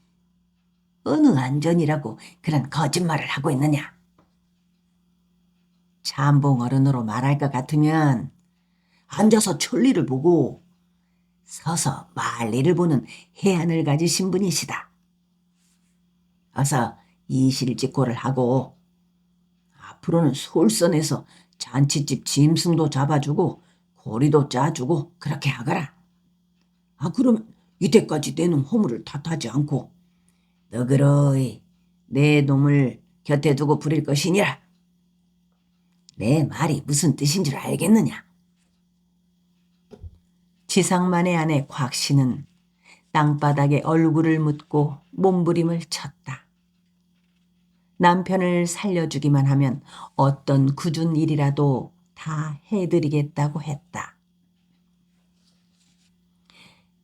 어느 안전이라고 그런 거짓말을 하고 있느냐? 참봉 어른으로 말할 것 같으면 앉아서 천리를 보고 서서 만리를 보는 해안을 가지신 분이시다. 어서 이실직고를 하고 앞으로는 솔선해서 잔치집 짐승도 잡아주고 고리도 짜주고 그렇게 하거라. 그러면 이때까지 내놓은 허물을 탓하지 않고 너그러이 내 놈을 곁에 두고 부릴 것이니라. 내 말이 무슨 뜻인 줄 알겠느냐? 지상만의 아내 곽씨는 땅바닥에 얼굴을 묻고 몸부림을 쳤다. 남편을 살려주기만 하면 어떤 굳은 일이라도 다 해드리겠다고 했다.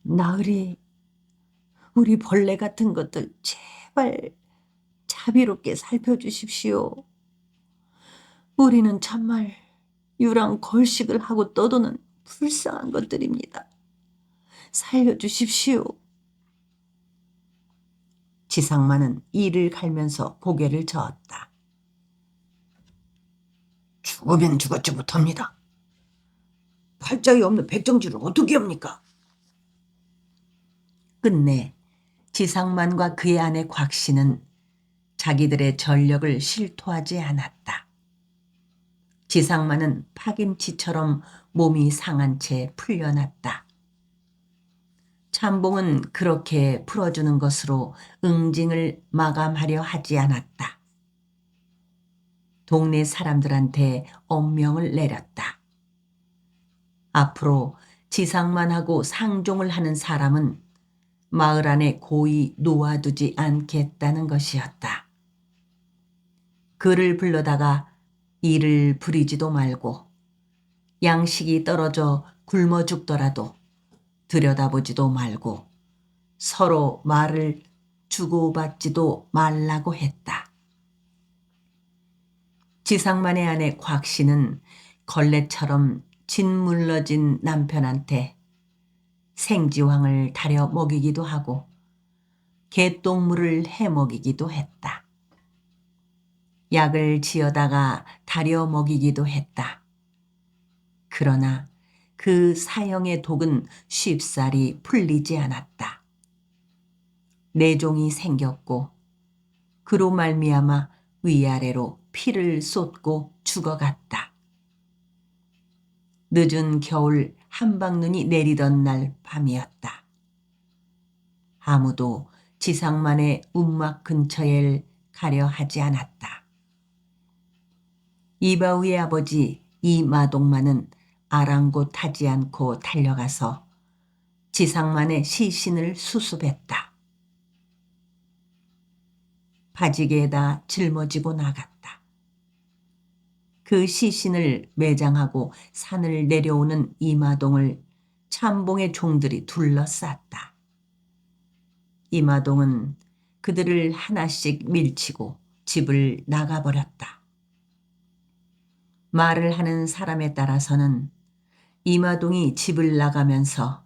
나으리, 우리 벌레 같은 것들 제발 자비롭게 살펴주십시오. 우리는 참말 유랑 걸식을 하고 떠도는 불쌍한 것들입니다. 살려주십시오. 지상만은 이를 갈면서 고개를 저었다. 죽으면 죽었지 못합니다. 팔자에 없는 백정지를 어떻게 합니까? 끝내 지상만과 그의 아내 곽씨는 자기들의 전력을 실토하지 않았다. 지상만은 파김치처럼 몸이 상한 채 풀려났다. 참봉은 그렇게 풀어주는 것으로 응징을 마감하려 하지 않았다. 동네 사람들한테 엄명을 내렸다. 앞으로 지상만하고 상종을 하는 사람은 마을 안에 고이 놓아두지 않겠다는 것이었다. 그를 불러다가 이를 부리지도 말고 양식이 떨어져 굶어 죽더라도 들여다보지도 말고 서로 말을 주고받지도 말라고 했다. 지상만의 아내 곽씨는 걸레처럼 짓물러진 남편한테 생지황을 다려 먹이기도 하고 개똥물을 해 먹이기도 했다. 약을 지어다가 다려 먹이기도 했다. 그러나 그 사형의 독은 쉽사리 풀리지 않았다. 내종이 생겼고 그로 말미암아 위아래로 피를 쏟고 죽어갔다. 늦은 겨울 한방눈이 내리던 날 밤이었다. 아무도 지상만의 움막 근처에 가려 하지 않았다. 이바우의 아버지 이마동만은 아랑곳하지 않고 달려가서 지상만의 시신을 수습했다. 바지개에다 짊어지고 나갔다. 그 시신을 매장하고 산을 내려오는 이마동을 참봉의 종들이 둘러쌌다. 이마동은 그들을 하나씩 밀치고 집을 나가버렸다. 말을 하는 사람에 따라서는 이마동이 집을 나가면서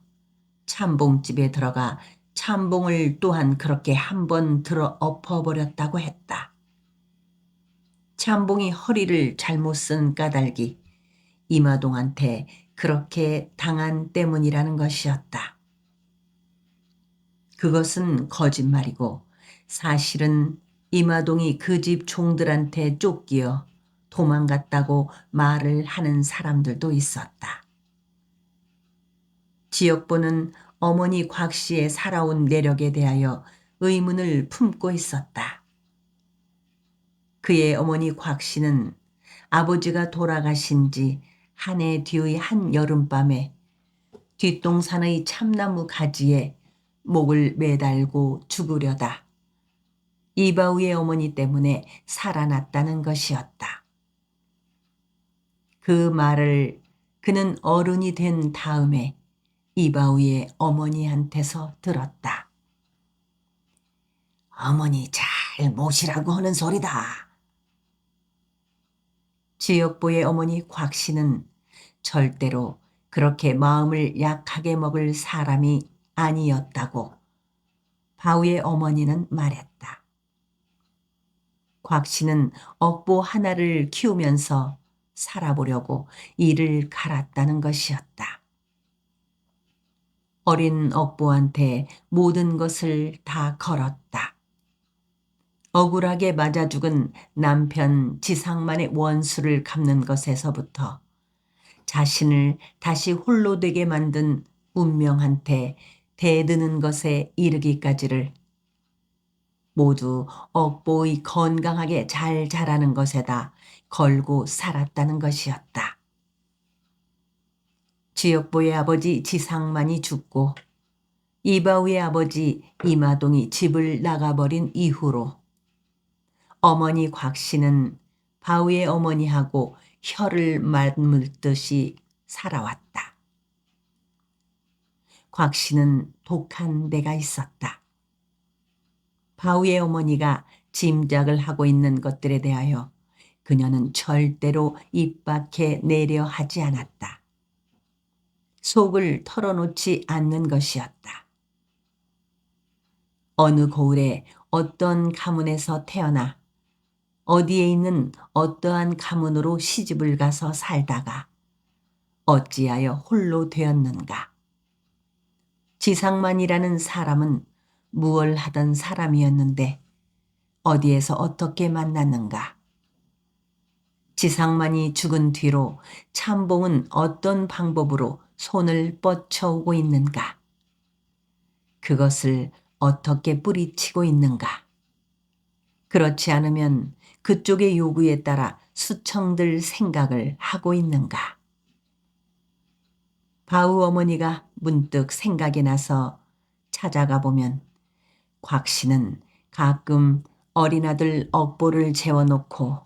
참봉집에 들어가 참봉을 또한 그렇게 한번 들어 엎어버렸다고 했다. 참봉이 허리를 잘못 쓴 까닭이 이마동한테 그렇게 당한 때문이라는 것이었다. 그것은 거짓말이고 사실은 이마동이 그 집 종들한테 쫓기어 도망갔다고 말을 하는 사람들도 있었다. 지역보는 어머니 곽씨의 살아온 내력에 대하여 의문을 품고 있었다. 그의 어머니 곽씨는 아버지가 돌아가신 지 한 해 뒤의 한 여름밤에 뒷동산의 참나무 가지에 목을 매달고 죽으려다 이바우의 어머니 때문에 살아났다는 것이었다. 그 말을 그는 어른이 된 다음에 이바우의 어머니한테서 들었다. 어머니 잘 모시라고 하는 소리다. 지역보의 어머니 곽 씨는 절대로 그렇게 마음을 약하게 먹을 사람이 아니었다고 바우의 어머니는 말했다. 곽 씨는 억보 하나를 키우면서 살아보려고 이를 갈았다는 것이었다. 어린 억보한테 모든 것을 다 걸었다. 억울하게 맞아 죽은 남편 지상만의 원수를 갚는 것에서부터 자신을 다시 홀로 되게 만든 운명한테 대드는 것에 이르기까지를 모두 억보의 건강하게 잘 자라는 것에다 걸고 살았다는 것이었다. 지역보의 아버지 지상만이 죽고 이바우의 아버지 이마동이 집을 나가버린 이후로 어머니 곽 씨는 바우의 어머니하고 혀를 맞물듯이 살아왔다. 곽 씨는 독한 데가 있었다. 바우의 어머니가 짐작을 하고 있는 것들에 대하여 그녀는 절대로 입 밖에 내려 하지 않았다. 속을 털어놓지 않는 것이었다. 어느 고을에 어떤 가문에서 태어나 어디에 있는 어떠한 가문으로 시집을 가서 살다가 어찌하여 홀로 되었는가. 지상만이라는 사람은 무얼 하던 사람이었는데 어디에서 어떻게 만났는가. 지상만이 죽은 뒤로 참봉은 어떤 방법으로 손을 뻗쳐오고 있는가. 그것을 어떻게 뿌리치고 있는가. 그렇지 않으면 그쪽의 요구에 따라 수청들 생각을 하고 있는가. 바우 어머니가 문득 생각이 나서 찾아가 보면 곽 씨는 가끔 어린아들 억보를 재워놓고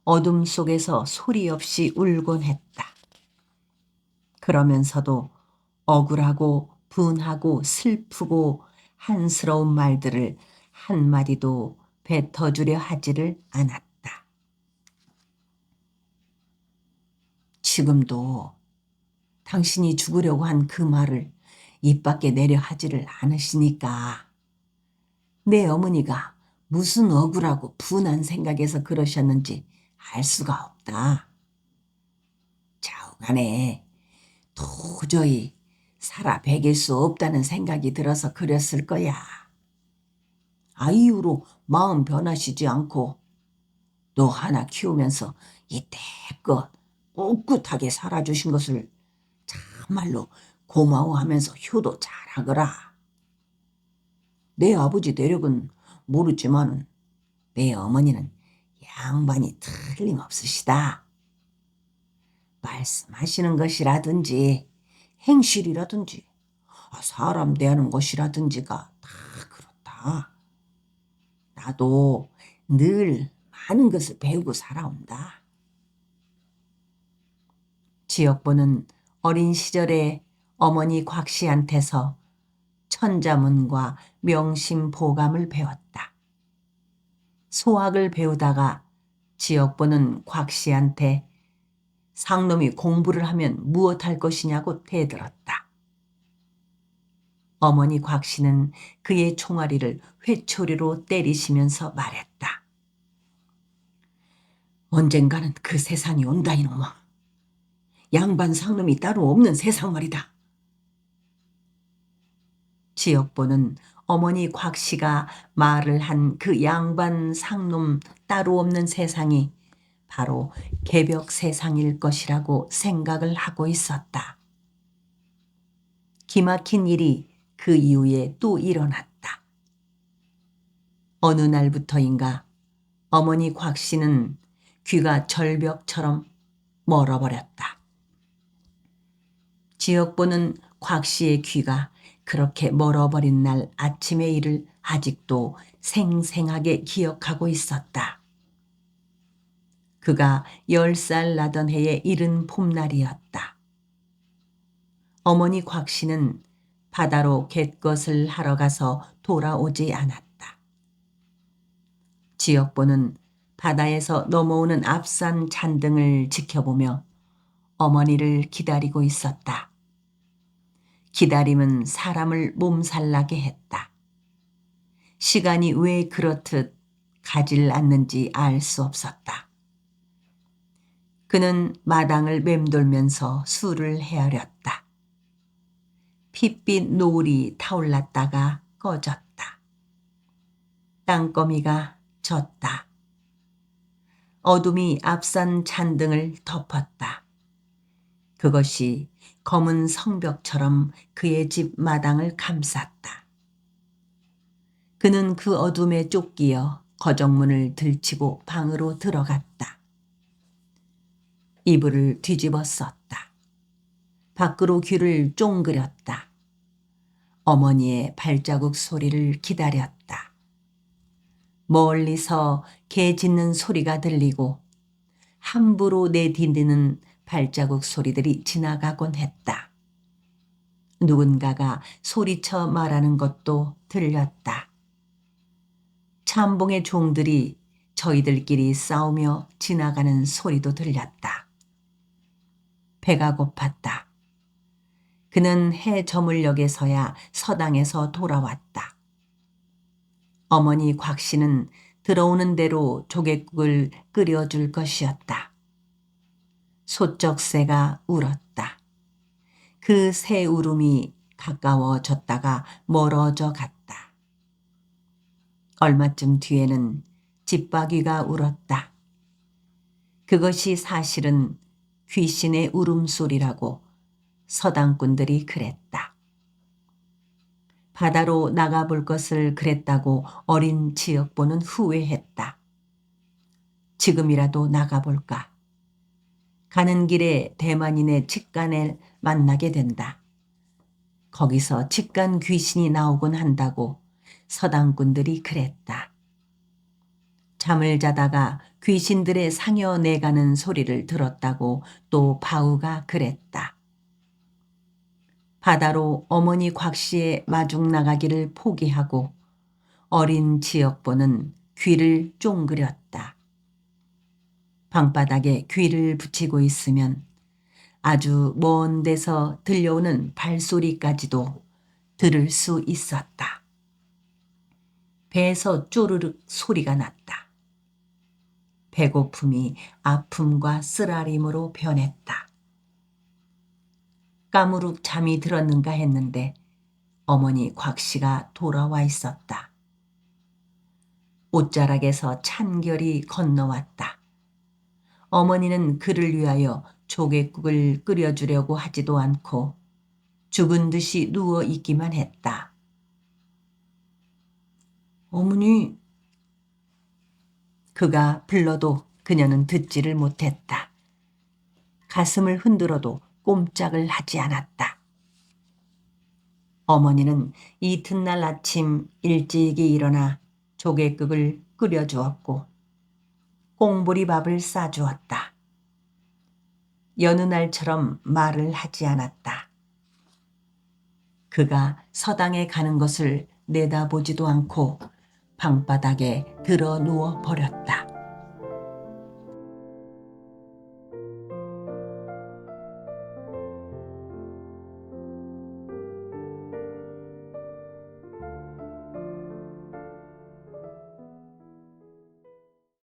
어둠 속에서 소리 없이 울곤 했다. 그러면서도 억울하고 분하고 슬프고 한스러운 말들을 한마디도 뱉어주려 하지를 않았다. 지금도 당신이 죽으려고 한 그 말을 입 밖에 내려 하지를 않으시니까 내 어머니가 무슨 억울하고 분한 생각에서 그러셨는지 알 수가 없다. 좌우간에 도저히 살아 배길 수 없다는 생각이 들어서 그랬을 거야. 아이유로 마음 변하시지 않고 너 하나 키우면서 이때껏 꿋꿋하게 살아주신 것을 참말로 고마워하면서 효도 잘하거라. 내 아버지 내력은 모르지만 내 어머니는 양반이 틀림없으시다. 말씀하시는 것이라든지 행실이라든지 사람 대하는 것이라든지가 다 그렇다. 나도 늘 많은 것을 배우고 살아온다. 지역보는 어린 시절에 어머니 곽 씨한테서 천자문과 명심보감을 배웠다. 소학을 배우다가 지역보는 곽 씨한테 상놈이 공부를 하면 무엇할 것이냐고 대들었다. 어머니 곽 씨는 그의 총알이를 회초리로 때리시면서 말했다. 언젠가는 그 세상이 온다 이놈아. 양반 상놈이 따로 없는 세상 말이다. 지역보는 어머니 곽 씨가 말을 한 그 양반 상놈 따로 없는 세상이 바로 개벽 세상일 것이라고 생각을 하고 있었다. 기막힌 일이 그 이후에 또 일어났다. 어느 날부터인가 어머니 곽 씨는 귀가 절벽처럼 멀어버렸다. 지역보는 곽 씨의 귀가 그렇게 멀어버린 날 아침의 일을 아직도 생생하게 기억하고 있었다. 그가 10살 나던 해의 이른 봄날이었다. 어머니 곽 씨는 바다로 갯것을 하러 가서 돌아오지 않았다. 지역보는 바다에서 넘어오는 앞산 잔등을 지켜보며 어머니를 기다리고 있었다. 기다림은 사람을 몸살나게 했다. 시간이 왜 그렇듯 가질 않는지 알 수 없었다. 그는 마당을 맴돌면서 술을 헤아렸다. 핏빛 노을이 타올랐다가 꺼졌다. 땅거미가 졌다. 어둠이 앞산 잔등을 덮었다. 그것이 검은 성벽처럼 그의 집 마당을 감쌌다. 그는 그 어둠에 쫓기어 거정문을 들치고 방으로 들어갔다. 이불을 뒤집어 썼다. 밖으로 귀를 쫑그렸다. 어머니의 발자국 소리를 기다렸다. 멀리서 개 짖는 소리가 들리고 함부로 내디디는 발자국 소리들이 지나가곤 했다. 누군가가 소리쳐 말하는 것도 들렸다. 참봉의 종들이 저희들끼리 싸우며 지나가는 소리도 들렸다. 배가 고팠다. 그는 해 저물녘에서야 서당에서 돌아왔다. 어머니 곽 씨는 들어오는 대로 조갯국을 끓여줄 것이었다. 소쩍 새가 울었다. 그 새 울음이 가까워졌다가 멀어져 갔다. 얼마쯤 뒤에는 집바귀가 울었다. 그것이 사실은 귀신의 울음소리라고 서당꾼들이 그랬다. 바다로 나가볼 것을 그랬다고 어린 지역보는 후회했다. 지금이라도 나가볼까. 가는 길에 대만인의 직간을 만나게 된다. 거기서 직간 귀신이 나오곤 한다고 서당꾼들이 그랬다. 잠을 자다가 귀신들의 상여 내가는 소리를 들었다고 또 바우가 그랬다. 바다로 어머니 곽 씨의 마중 나가기를 포기하고 어린 지역보는 귀를 쫑그렸다. 방바닥에 귀를 붙이고 있으면 아주 먼 데서 들려오는 발소리까지도 들을 수 있었다. 배에서 쪼르륵 소리가 났다. 배고픔이 아픔과 쓰라림으로 변했다. 까무룩 잠이 들었는가 했는데 어머니 곽 씨가 돌아와 있었다. 옷자락에서 찬결이 건너왔다. 어머니는 그를 위하여 조갯국을 끓여주려고 하지도 않고 죽은 듯이 누워 있기만 했다. 어머니, 그가 불러도 그녀는 듣지를 못했다. 가슴을 흔들어도 꼼짝을 하지 않았다. 어머니는 이튿날 아침 일찍이 일어나 조개국을 끓여주었고 꽁보리 밥을 싸주었다. 여느 날처럼 말을 하지 않았다. 그가 서당에 가는 것을 내다보지도 않고 방바닥에 들어 누워 버렸다.